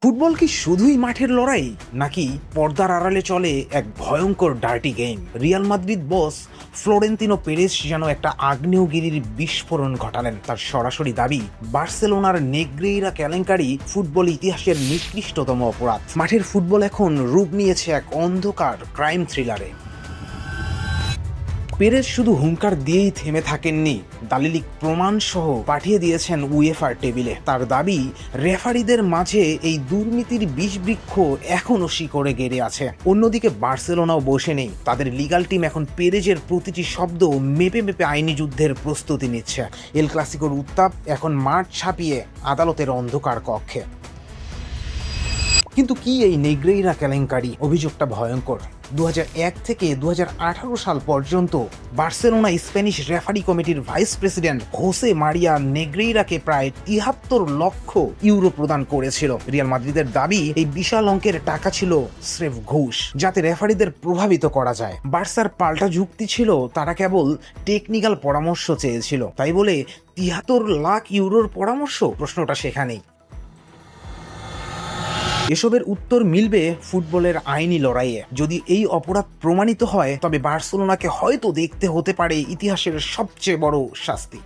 Football কি শুধুই মাঠের লড়াই, নাকি পর্দার আড়ালে চলে এক ভয়ঙ্কর ডার্টি গেম? রিয়াল মাদ্রিদ বস ফ্লোরেন্তিনো পেরেজ যেন একটা আগ্নেয়গিরির বিস্ফোরণ ঘটালেন। তার সরাসরি দাবি, বার্সেলোনার নেগ্রেইরা কেলেঙ্কারি ফুটবল ইতিহাসের নিকৃষ্টতম অপরাধ। মাঠের ফুটবল এখন রূপ নিয়েছে এক অন্ধকার ক্রাইম থ্রিলারে। পেরেজ শুধু হুঙ্কার দিয়েই থেমে থাকেননি, দালিলিক প্রমাণ সহ পাঠিয়ে দিয়েছেন উয়েফার টেবিলে। তার দাবি, রেফারিদের মাঝে এই দুর্নীতির বিষবৃক্ষ এখনও শিকড়ে গেড়ে আছে। অন্যদিকে বার্সেলোনাও বসে নেই। তাদের লিগাল টিম এখন পেরেজের প্রতিটি শব্দ মেপে মেপে আইনি যুদ্ধের প্রস্তুতি নিচ্ছে। এল ক্লাসিকোর উত্তাপ এখন মাঠ ছাপিয়ে আদালতের অন্ধকার কক্ষে। কিন্তু কি এই নেগ্রেইরা কেলেঙ্কারি? অভিযোগটা ভয়ঙ্কর। 2001 থেকে 2018 সাল পর্যন্ত বার্সেলোনা স্প্যানিশ রেফারি কমিটির ভাইস প্রেসিডেন্ট হোসে মারিয়া নেগ্রেইরাকে প্রায় 73 লক্ষ ইউরো প্রদান করেছিল। রিয়াল মাদ্রিদের দাবি, এই বিশাল অঙ্কের টাকা ছিল স্রেফ ঘুষ, যাতে রেফারিদের প্রভাবিত করা যায়। বার্সার পাল্টা যুক্তি ছিল, তারা কেবল টেকনিক্যাল পরামর্শ চেয়েছিল। তাই বলে 73 লাখ ইউরোর পরামর্শ? প্রশ্নটা সেখানেই। এসবের উত্তর মিলবে ফুটবলের আইনি লড়াইয়ে। যদি এই অপরাধ প্রমাণিত হয়, তবে বার্সেলোনাকে হয়তো দেখতে হতে পারে ইতিহাসের সবচেয়ে বড় শাস্তি।